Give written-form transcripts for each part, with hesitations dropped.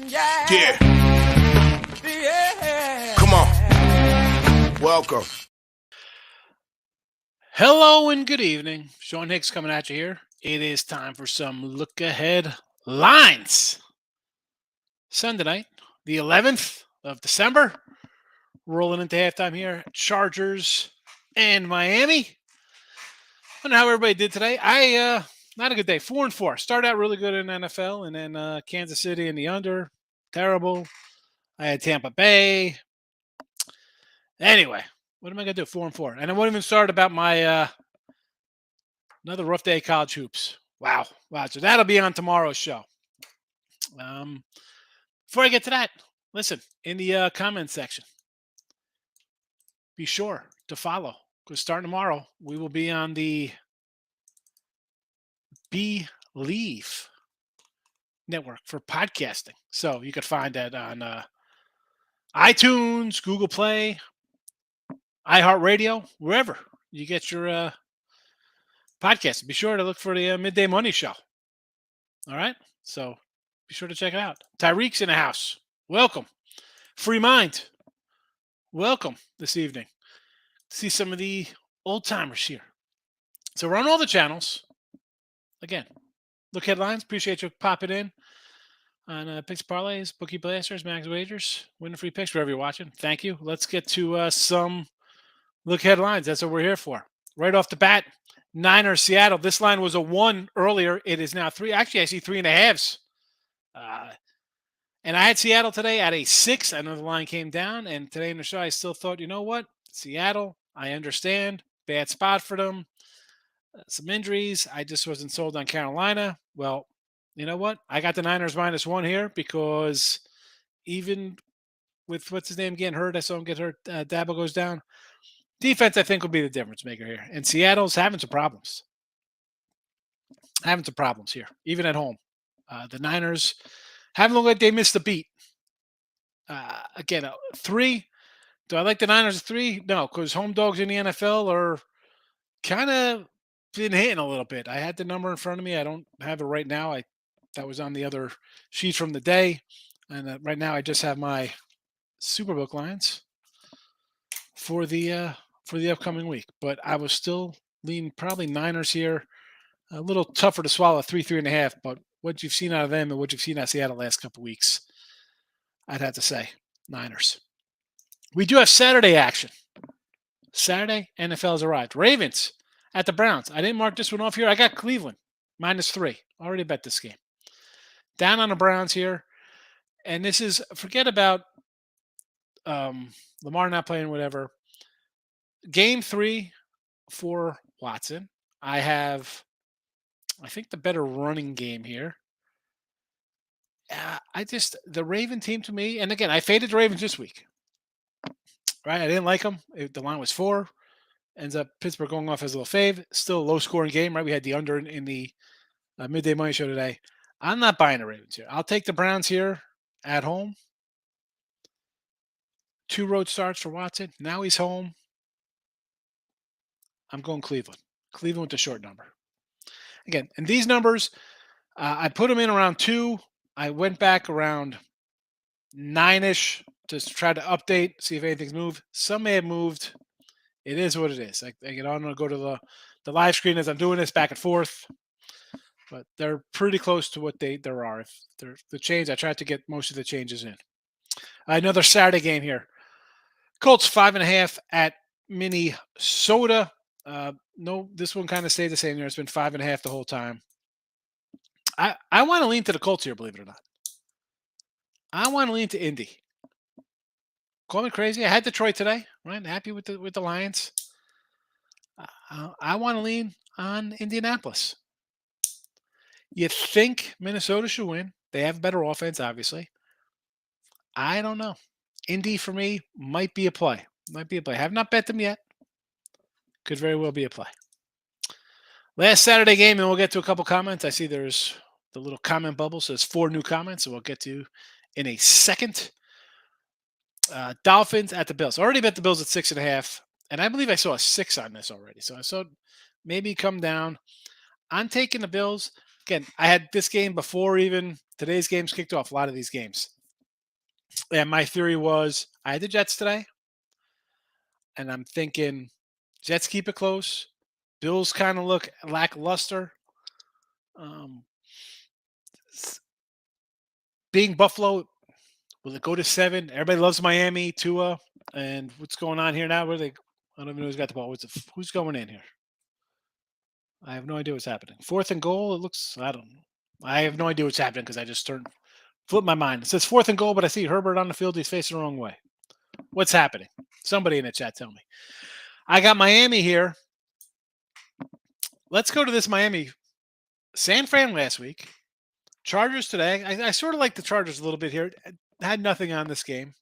Yeah. Come on. Welcome. Hello and good evening. Sean Higgs coming at you here. It is time for some look ahead lines. Sunday night, the 11th of December. Rolling into halftime here. Chargers and Miami. I don't know how everybody did today. Not a good day. 4-4. Started out really good in NFL, and then Kansas City in the under. Terrible. I had Tampa Bay. Anyway, what am I gonna do? 4-4. And I won't even start about my another rough day of college hoops. Wow. So that'll be on tomorrow's show. Before I get to that, listen, in the comment section, be sure to follow, because starting tomorrow, we will be on the Believe network for podcasting. So you could find that on iTunes, Google Play, iHeartRadio, wherever you get your podcast. Be sure to look for the Midday Money Show. All right? So be sure to check it out. Tyreek's in the house. Welcome. Free Mind. Welcome this evening. See some of the old timers here. So we're on all the channels. Again, look headlines. Appreciate you popping in on Picks Parlays, Bookie Blasters, Max Wagers, winning free picks wherever you're watching. Thank you. Let's get to some look headlines. That's what we're here for. Right off the bat, Niners, Seattle. This line was a 1 earlier. It is now 3. Actually, I see 3.5s. And I had Seattle today at a 6. I know the line came down. And today in the show, I still thought, you know what? Seattle, I understand. Bad spot for them. Some injuries. I just wasn't sold on Carolina. Well, you know what? I got the Niners -1 here because even with what's his name getting hurt, I saw him get hurt. Dabo goes down. Defense, I think, will be the difference maker here. And Seattle's having some problems. Here, even at home. The Niners haven't looked like they missed a beat. Again, 3. Do I like the Niners at 3? No, because home dogs in the NFL are kind of been hitting a little bit. I had the number in front of me. I don't have it right now. That was on the other sheet from the day, and right now I just have my Superbook lines for the upcoming week. But I was still leaning probably Niners here. A little tougher to swallow 3.5. But what you've seen out of them and what you've seen out of Seattle the last couple of weeks, I'd have to say Niners. We do have Saturday action. Saturday, NFL's arrived. Ravens at the Browns. I didn't mark this one off here. I got Cleveland -3. Already bet this game. Down on the Browns here. And this is, forget about Lamar not playing, whatever. Game 3 for Watson. I think, the better running game here. The Raven team to me, and again, I faded the Ravens this week. Right? I didn't like them. The line was 4. Ends up Pittsburgh going off as a little fave. Still a low-scoring game, right? We had the under in the Midday Money Show today. I'm not buying the Ravens here. I'll take the Browns here at home. 2 road starts for Watson. Now he's home. I'm going Cleveland. Cleveland with the short number. Again, and these numbers, I put them in around 2. I went back around 9-ish to try to update, see if anything's moved. Some may have moved. It is what it is. I get on to go to the live screen as I'm doing this back and forth. But they're pretty close to what there are. If the change, I tried to get most of the changes in. Another Saturday game here. Colts 5.5 at Minnesota. No, this one kind of stayed the same there. It's been 5.5 the whole time. I want to lean to the Colts here, believe it or not. I want to lean to Indy. Call me crazy. I had Detroit today. Right, happy with the Lions. I want to lean on Indianapolis. You think Minnesota should win? They have better offense, obviously. I don't know. Indy for me might be a play. I have not bet them yet. Could very well be a play. Last Saturday game, and we'll get to a couple comments. I see there's the little comment bubble says 4 new comments, so we'll get to in a second. Dolphins at the Bills. Already bet the Bills at 6.5, and I believe I saw a 6 on this already. So I saw maybe come down. I'm taking the Bills. Again, I had this game before even today's games kicked off. A lot of these games. And my theory was I had the Jets today, and I'm thinking Jets keep it close. Bills kind of look lackluster. Um, being Buffalo, will it go to 7? Everybody loves Miami, Tua, and what's going on here now? Where they? I don't even know who's got the ball. Who's going in here? I have no idea what's happening. 4th and goal. It looks. I don't know. I have no idea what's happening because I just flipped my mind. It says 4th and goal, but I see Herbert on the field. He's facing the wrong way. What's happening? Somebody in the chat tell me. I got Miami here. Let's go to this Miami. San Fran last week. Chargers today. I sort of like the Chargers a little bit here. Had nothing on this game.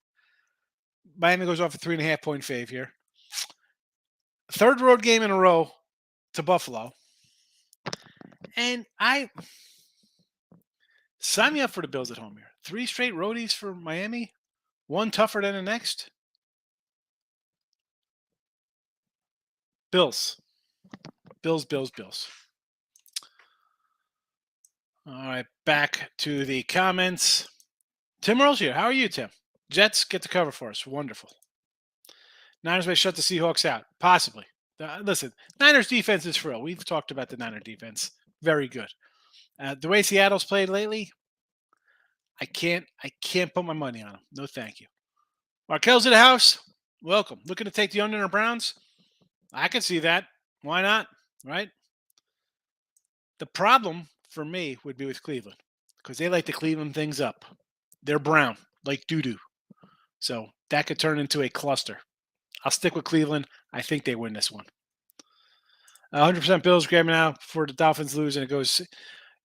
Miami goes off a 3.5-point fave here. Third road game in a row to Buffalo. And I sign me up for the Bills at home here. 3 straight roadies for Miami. One tougher than the next. Bills. Bills. All right, back to the comments. Tim Earls here. How are you, Tim? Jets get the cover for us. Wonderful. Niners may shut the Seahawks out. Possibly. Listen, Niners defense is real. We've talked about the Niner defense. Very good. The way Seattle's played lately, I can't put my money on them. No, thank you. Markel's in the house. Welcome. Looking to take the under on Browns? I can see that. Why not? Right? The problem for me would be with Cleveland because they like to Cleveland things up. They're brown, like doo-doo. So that could turn into a cluster. I'll stick with Cleveland. I think they win this one. 100% Bills grabbing out before the Dolphins lose, and it goes.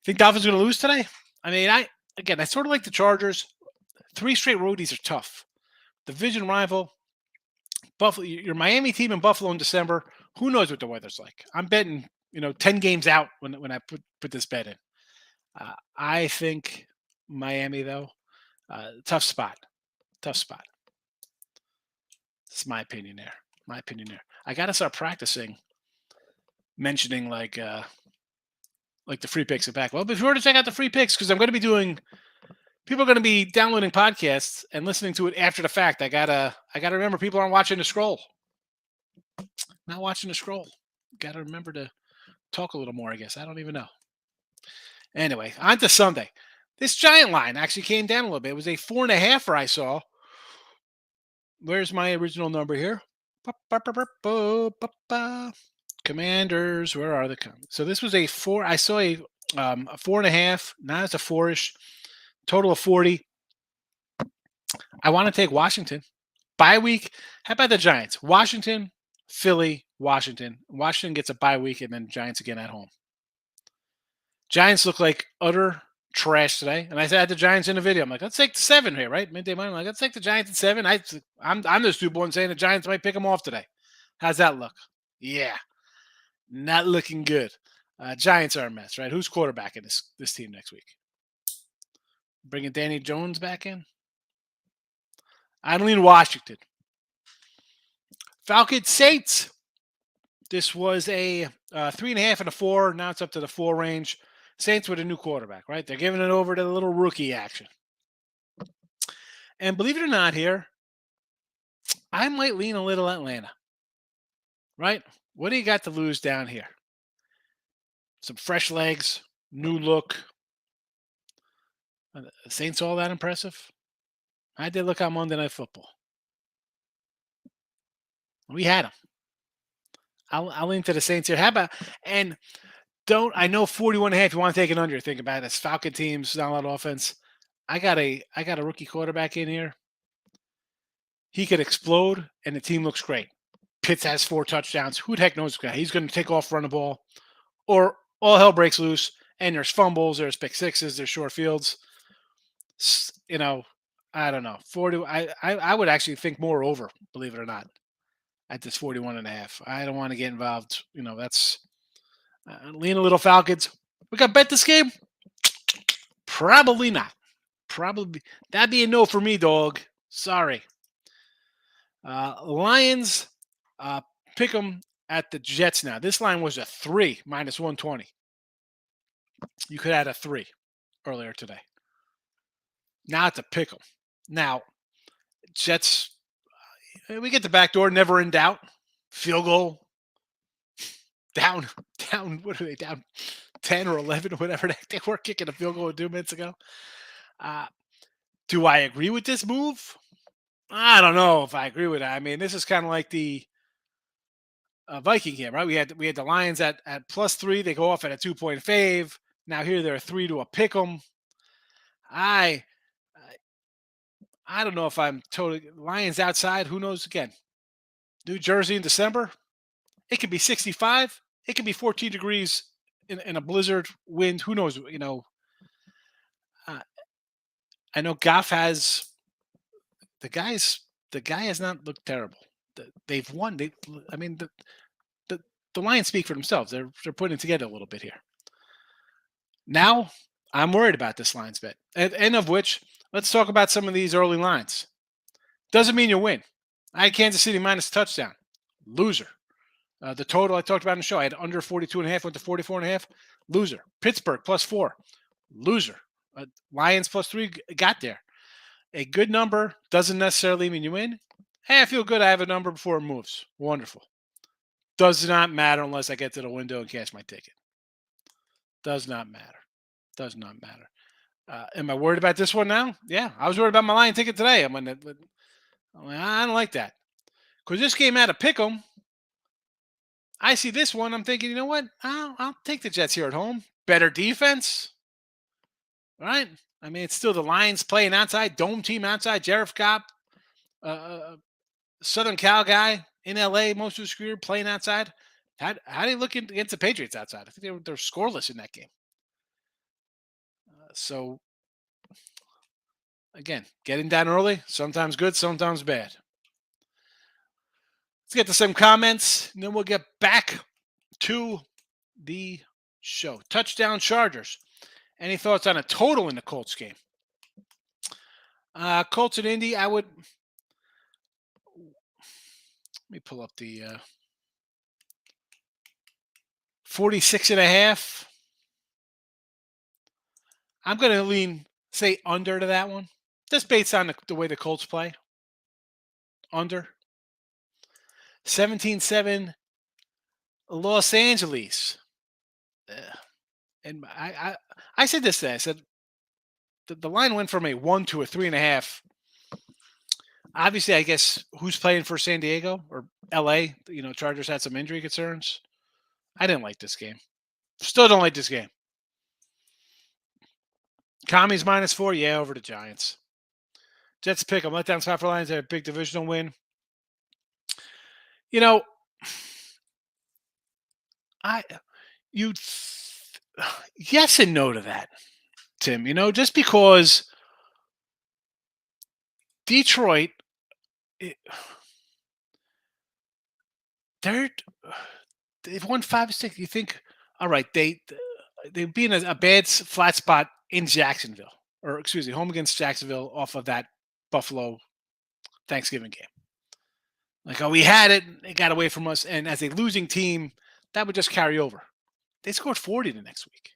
Think Dolphins are going to lose today? I mean, I sort of like the Chargers. 3 straight roadies are tough. Division rival, Buffalo. Your Miami team in Buffalo in December. Who knows what the weather's like? I'm betting 10 games out when I put this bet in. I think Miami though, tough spot. This is my opinion there. I got to start practicing mentioning like the free picks are back. Well, be sure to check out the free picks because I'm going to be doing. People are going to be downloading podcasts and listening to it after the fact. I gotta remember people aren't watching the scroll. Not watching the scroll. Got to remember to talk a little more. I guess I don't even know. Anyway, on to Sunday. This giant line actually came down a little bit. It was a 4.5 I saw. Where's my original number here? Commanders, where are the comments? So this was a 4. I saw a 4.5. Now it's a 4-ish. Total of 40. I want to take Washington. Bye week. How about the Giants? Washington, Philly, Washington. Washington gets a bye week and then Giants again at home. Giants look like utter trash today. And I said the Giants in the video. I'm like, let's take the 7 here, right? Midday morning. I'm like, let's take the Giants at 7. I'm the stupid one saying the Giants might pick them off today. How's that look? Yeah. Not looking good. Giants are a mess, right? Who's quarterbacking this team next week? Bringing Danny Jones back in? I lean Washington. Falcons Saints. This was a 3.5 and a 4. Now it's up to the 4 range. Saints with a new quarterback, right? They're giving it over to the little rookie action. And believe it or not here, I might lean a little Atlanta. Right? What do you got to lose down here? Some fresh legs, new look. Saints all that impressive? How'd they look on Monday Night Football? We had them. I'll lean to the Saints here. How about and I know 41.5. You want to take it under? Think about it. This Falcon team's not a lot of offense. I got a rookie quarterback in here. He could explode, and the team looks great. Pitts has 4 touchdowns. Who the heck knows? He's going to take off, run the ball, or all hell breaks loose. And there's fumbles, there's pick sixes, there's short fields. I don't know. 40. I would actually think more over, believe it or not, at this 41.5. I don't want to get involved. That's lean a little Falcons. We got bet this game? Probably not. Probably that'd be a no for me, dog. Sorry. Lions pick them at the Jets now. This line was a 3 minus 120. You could add a 3 earlier today. Now it's a pick 'em. Now Jets, we get the back door, never in doubt. Field goal, down, down. What are they down? 10 or 11 or whatever they were kicking a field goal 2 minutes ago. Uh, do I agree with this move? I don't know if I agree with it. I mean, this is kind of like the Viking game, right? We had the Lions at +3. They go off at a 2-point fave. Now here they're 3 to a pick 'em. I I don't know if I'm totally Lions outside. Who knows? Again, New Jersey in December. It could be 65. It could be 14 degrees in a blizzard, wind. Who knows? Uh, I know Goff has the guys. The guy has not looked terrible. They've won. I mean, the the Lions speak for themselves. They're putting it together a little bit here. Now I'm worried about this Lions bet. And of which, let's talk about some of these early lines. Doesn't mean you win. I had Kansas City minus touchdown. Loser. The total I talked about in the show, I had under 42.5, went to 44.5. Loser. Pittsburgh +4. Loser. Lions +3 got there. A good number doesn't necessarily mean you win. Hey, I feel good. I have a number before it moves. Wonderful. Does not matter unless I get to the window and cash my ticket. Does not matter. Does not matter. Am I worried about this one now? Yeah, I was worried about my Lion ticket today. I don't like that because this game had a pick 'em. I see this one. I'm thinking, you know what? I'll take the Jets here at home. Better defense, right? I mean, it's still the Lions playing outside, dome team outside. Jared Goff, uh, Southern Cal guy in LA most of his career playing outside. How do you look against the Patriots outside? I think they're scoreless in that game. So again, getting down early, sometimes good, sometimes bad. Let's get to some comments, and then we'll get back to the show. Touchdown Chargers. Any thoughts on a total in the Colts game? Colts and Indy, let me pull up the 46.5. I'm going to say under to that one, just based on the way the Colts play. Under. 17-7 Los Angeles. And I said this today. I said the line went from a 1 to a 3.5. Obviously, I guess who's playing for San Diego or LA? Chargers had some injury concerns. I didn't like this game. Still don't like this game. Commies -4. Yeah, over the Giants. Jets pick them. Letdown spot for Lions. They have a big divisional win. Yes and no to that, Tim. Just because Detroit, they've won 5 or 6. You think, all right, they'd be in a bad flat spot in Jacksonville, or excuse me, home against Jacksonville off of that Buffalo Thanksgiving game. Like, oh, we had it, it got away from us, and as a losing team, that would just carry over. They scored 40 the next week.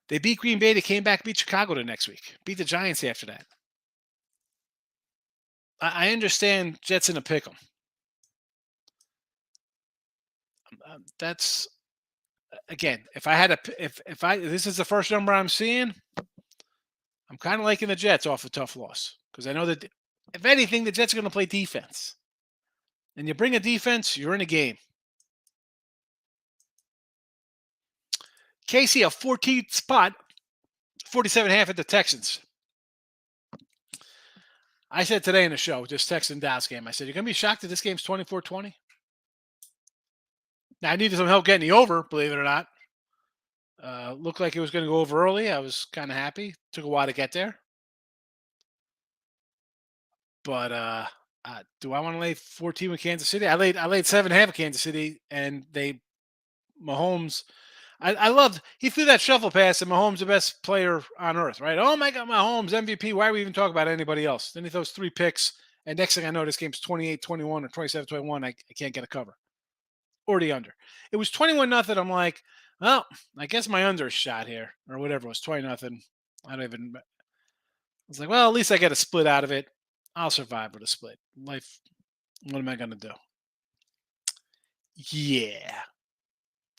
They beat Green Bay. They came back, beat Chicago the next week. Beat the Giants after that. I understand Jets in a pick 'em. That's again. If I had if this is the first number I'm seeing, I'm kind of liking the Jets off a tough loss because I know that if anything, the Jets are going to play defense. And you bring a defense, you're in a game. KC a 14th spot, 47.5 at the Texans. I said today in the show, this Texans-Dallas game, I said, you're going to be shocked that this game's 24-20? Now, I needed some help getting the over, believe it or not. Looked like it was going to go over early. I was kind of happy. Took a while to get there. But do I want to lay 14 with Kansas City? I laid 7.5 with Kansas City, and Mahomes. I loved he threw that shuffle pass, and Mahomes the best player on earth, right? Oh my God, Mahomes MVP. Why are we even talking about anybody else? Then he throws 3 picks, and next thing I know, this game's 28-21 or 27-21. I can't get a cover or the under. It was 21-0. I'm like, Well, I guess my under shot here, or whatever it was 20-0. I don't even. I was like, well, at least I get a split out of it. I'll survive with a split. Life. What am I gonna do? Yeah,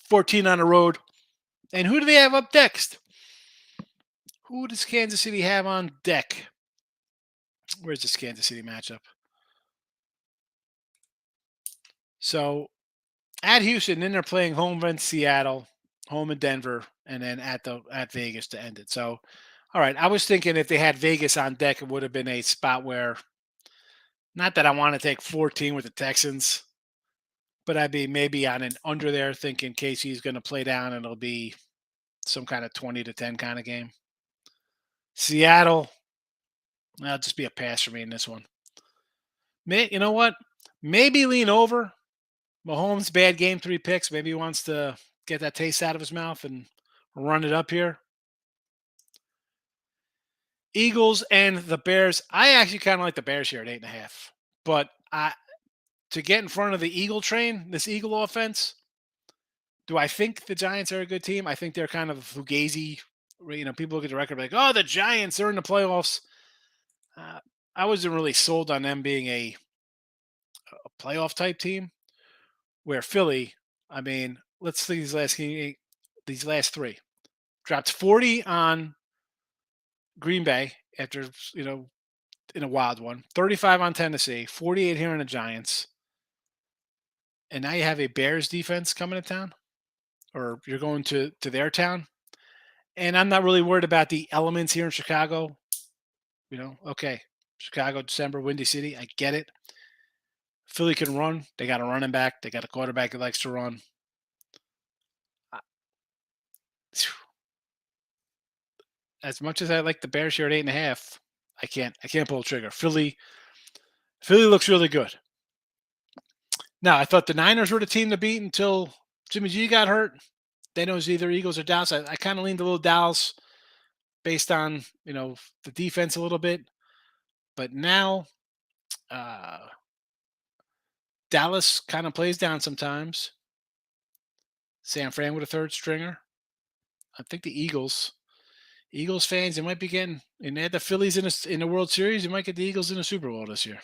14 on the road. And who do they have up next? Who does Kansas City have on deck? Where's this Kansas City matchup? So at Houston, then they're playing home against Seattle, home in Denver, and then at Vegas to end it. So, all right, I was thinking if they had Vegas on deck, it would have been a spot where, not that I want to take 14 with the Texans, but I'd be maybe on an under there, thinking KC's going to play down and it'll be some kind of 20-10 kind of game. Seattle, that'll just be a pass for me in this one. You know what? Maybe lean over. Mahomes, bad game, 3 picks. Maybe he wants to get that taste out of his mouth and run it up here. Eagles and the Bears. I actually kind of like the Bears here at 8.5. But to get in front of the Eagle train, this Eagle offense, do I think the Giants are a good team? I think they're kind of fugazi. People look at the record like, oh, the Giants, they're in the playoffs. Uh, I wasn't really sold on them being a playoff type team. Where Philly, I mean, let's see these last three. Dropped 40 on Green Bay after, in a wild one, 35 on Tennessee, 48 here on the Giants. And now you have a Bears defense coming to town, or you're going to their town. And I'm not really worried about the elements here in Chicago. Okay, Chicago, December, Windy City. I get it. Philly can run. They got a running back. They got a quarterback that likes to run. As much as I like the Bears here at 8.5, I can't pull the trigger. Philly looks really good. Now, I thought the Niners were the team to beat until Jimmy G got hurt. Then it was either Eagles or Dallas. I kind of leaned a little Dallas based on the defense a little bit, but now Dallas kind of plays down sometimes. San Fran with a third stringer. I think the Eagles fans, they might be getting, and they had the Phillies in the World Series. You might get the Eagles in the Super Bowl this year.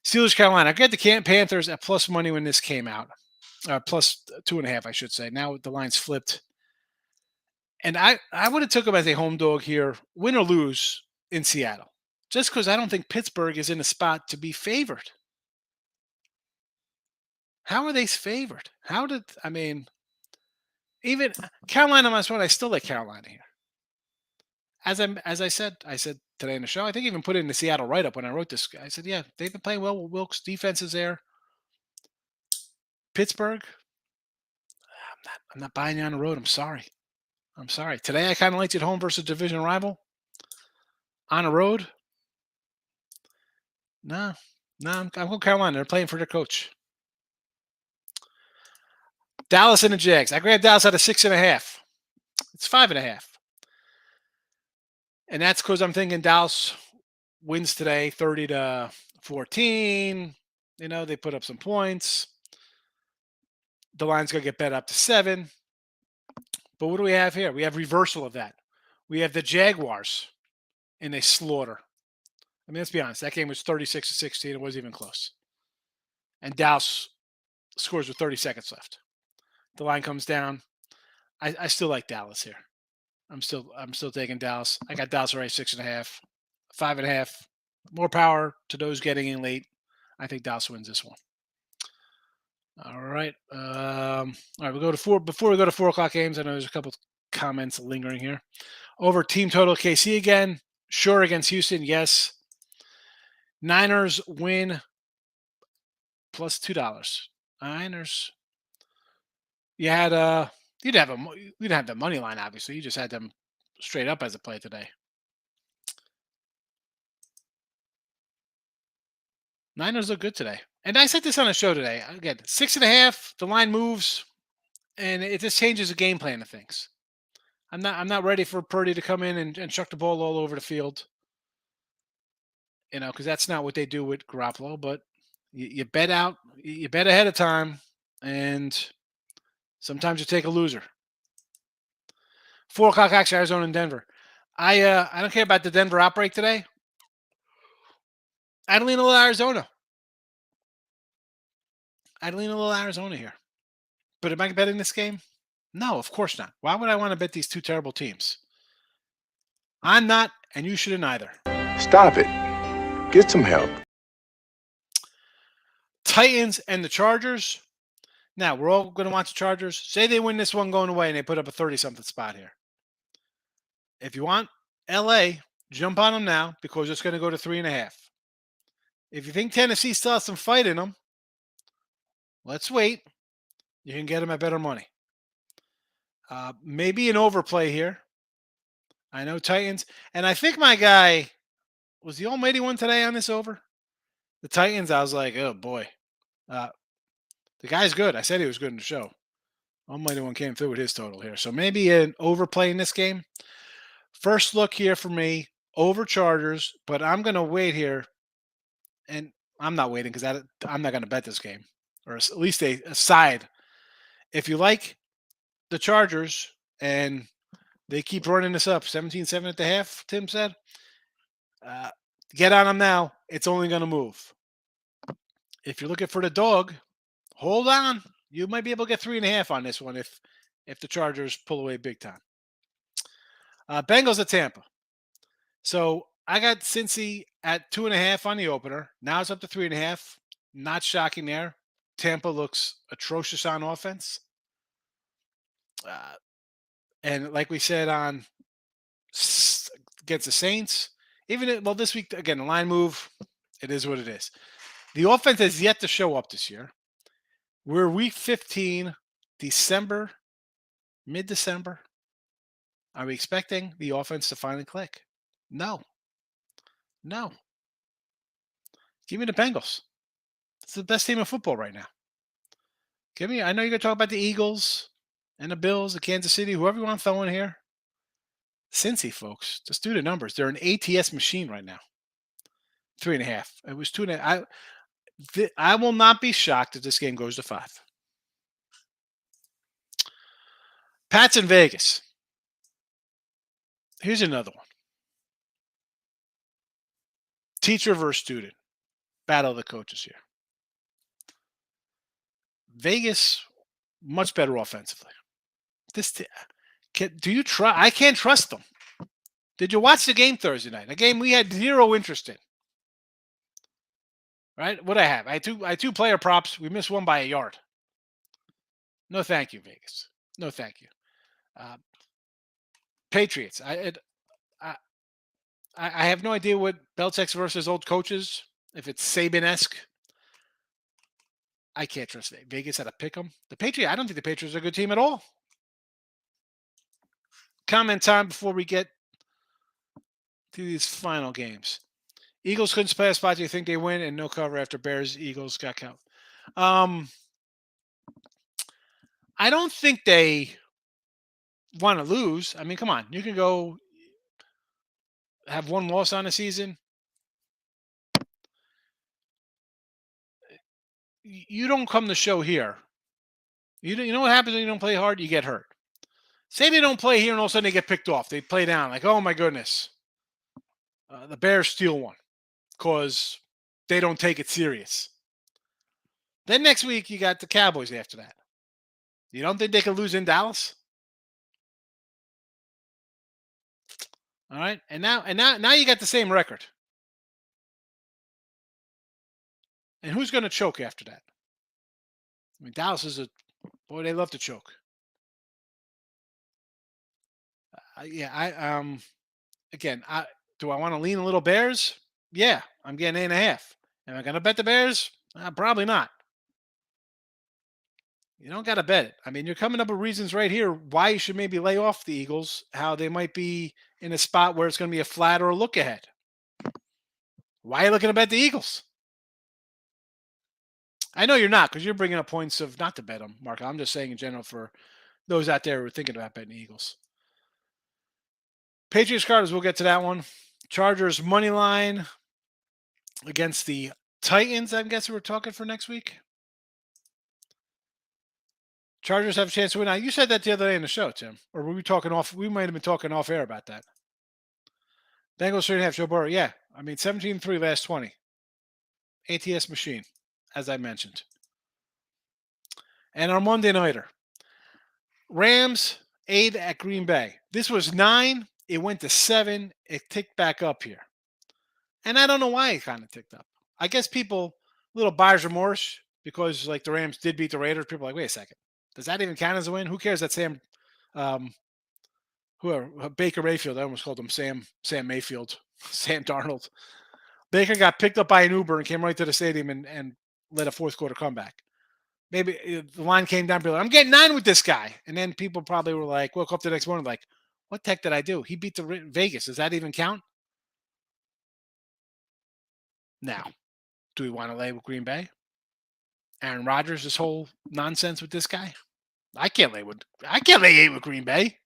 Steelers, Carolina. I got the Panthers at plus money when this came out. Plus 2.5, I should say. Now the line's flipped. And I would have took them as a home dog here, win or lose in Seattle. Just because I don't think Pittsburgh is in a spot to be favored. How are they favored? Even Carolina minus one, I still like Carolina here. As I said today in the show, I think I even put it in the Seattle write-up when I wrote this. I said, yeah, they've been playing well with Wilkes. Defense is there. Pittsburgh, I'm not buying you on the road. I'm sorry. Today I kind of liked it home versus division rival. On the road, no, I'm going Carolina. They're playing for their coach. Dallas and the Jags. I grabbed Dallas out of 6.5. It's 5.5. And that's because I'm thinking Dallas wins today 30-14. They put up some points. The line's going to get bet up to 7. But what do we have here? We have reversal of that. We have the Jaguars in a slaughter. I mean, let's be honest. That game was 36-16. It wasn't even close. And Dallas scores with 30 seconds left. The line comes down. I still like Dallas here. I'm still taking Dallas. I got Dallas right 6.5, 5.5. More power to those getting in late. I think Dallas wins this one. All right. All right. We'll go to 4. Before we go to 4:00 games, I know there's a couple comments lingering here. Over team total KC again. Sure against Houston. Yes. Niners win plus $2. Niners. You'd have the money line, obviously. You just had them straight up as a play today. Niners look good today. And I said this on the show today. Again, 6.5, the line moves, and it just changes the game plan of things. I'm not ready for Purdy to come in and chuck the ball all over the field. Because that's not what they do with Garoppolo. But you bet ahead of time, and Sometimes you take a loser. 4 o'clock action, Arizona and Denver. I don't care about the Denver outbreak today. I'd lean a little Arizona. I'd lean a little Arizona here. But am I betting this game? No, of course not. Why would I want to bet these two terrible teams? I'm not, and you shouldn't either. Stop it. Get some help. Titans and the Chargers. Now, we're all going to watch the Chargers. Say they win this one going away and they put up a 30-something spot here. If you want LA, jump on them now because it's going to go to 3.5. If you think Tennessee still has some fight in them, let's wait. You can get them at better money. Maybe an overplay here. I know Titans. And I think my guy, was the almighty one today on this over? The Titans, I was like, oh boy. The guy's good. I said he was good in the show. Almighty one came through with his total here. So maybe an overplay in this game. First look here for me, over Chargers, but I'm going to wait here. And I'm not waiting because I'm not going to bet this game. Or at least a side. If you like the Chargers and they keep running this up, 17-7 at the half, Tim said, get on them now. It's only going to move. If you're looking for the dog, hold on. You might be able to get 3.5 on this one if the Chargers pull away big time. Bengals at Tampa. So I got Cincy at 2.5 on the opener. Now it's up to 3.5. Not shocking there. Tampa looks atrocious on offense. And like we said on against the Saints, this week, again, the line move, it is what it is. The offense has yet to show up this year. We're week 15, mid-December. Are we expecting the offense to finally click? No. Give me the Bengals. It's the best team in football right now. I know you're going to talk about the Eagles and the Bills, the Kansas City, whoever you want to throw in here. Cincy, folks, just do the numbers. They're an ATS machine right now. 3.5. It was 2.5. I will not be shocked if this game goes to 5. Pats in Vegas. Here's another one. Teacher versus student. Battle of the coaches here. Vegas, much better offensively. Do you try? I can't trust them. Did you watch the game Thursday night? A game we had zero interest in. Right? What I have? I had two player props. We missed one by a yard. No, thank you, Vegas. No, thank you. Patriots. I have no idea what Belichick's versus old coaches. If it's Saban-esque, I can't trust it. Vegas had to pick them. I don't think the Patriots are a good team at all. Comment time before we get to these final games. Eagles couldn't play a spot. Do you think they win? And no cover after Bears. Eagles got count. I don't think they want to lose. I mean, come on. You can go have one loss on the season. You don't come to show here. You know what happens when you don't play hard? You get hurt. Say they don't play here and all of a sudden they get picked off. They play down like, oh my goodness. The Bears steal one because they don't take it serious. Then next week you got the Cowboys after that. You don't think they can lose in Dallas? All right. And now you got the same record. And who's going to choke after that? I mean, Dallas is they love to choke. Do I want to lean a little Bears? Yeah, I'm getting 8.5. Am I going to bet the Bears? Probably not. You don't got to bet it. I mean, you're coming up with reasons right here why you should maybe lay off the Eagles, how they might be in a spot where it's going to be a flat or a look ahead. Why are you looking to bet the Eagles? I know you're not because you're bringing up points of not to bet them, Mark. I'm just saying in general for those out there who are thinking about betting the Eagles. Patriots Cardinals, we'll get to that one. Chargers money line against the Titans, I guess we're talking for next week. Chargers have a chance to win. Now, you said that the other day in the show, Tim. Or were we talking off? We might have been talking off air about that. Bengals 3.5, Joe Burrow. Yeah. I mean, 17-3 last 20. ATS machine, as I mentioned. And our Monday nighter. Rams 8 at Green Bay. This was 9. It went to 7. It ticked back up here. And I don't know why it kind of ticked up. I guess people, little buyer's remorse, because like the Rams did beat the Raiders. People are like, wait a second. Does that even count as a win? Who cares that Baker Mayfield, I almost called him Sam Mayfield, Sam Darnold. Baker got picked up by an Uber and came right to the stadium and led a fourth quarter comeback. Maybe the line came down, people like, I'm getting 9 with this guy. And then people probably were like, woke up the next morning like, what the heck did I do? He beat the Vegas. Does that even count? Now, do we want to lay with Green Bay? Aaron Rodgers, this whole nonsense with this guy? I can't lay 8 with Green Bay.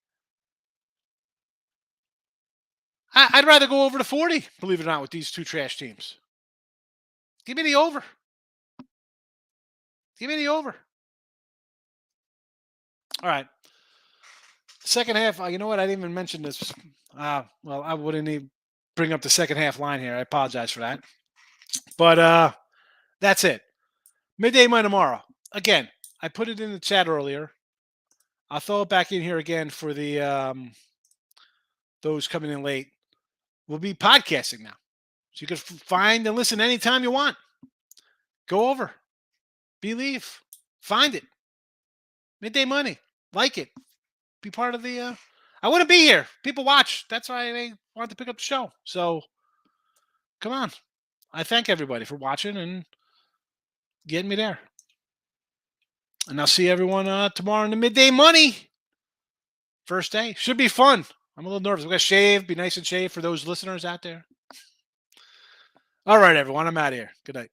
I'd rather go over to 40, believe it or not, with these two trash teams. Give me the over. Give me the over. All right. Second half, you know what? I didn't even mention this. Well, I wouldn't even bring up the second half line here. I apologize for that. But that's it. Midday Money tomorrow. Again, I put it in the chat earlier. I'll throw it back in here again for the those coming in late. We'll be podcasting now. So you can find and listen anytime you want. Go over. Believe. Find it. Midday Money. Like it. Be part of the I wouldn't be here. People watch. That's why they want to pick up the show. So come on. I thank everybody for watching and getting me there. And I'll see everyone tomorrow in the Midday Money. First day. Should be fun. I'm a little nervous. I'm going to shave. Be nice and shave for those listeners out there. All right, everyone. I'm out of here. Good night.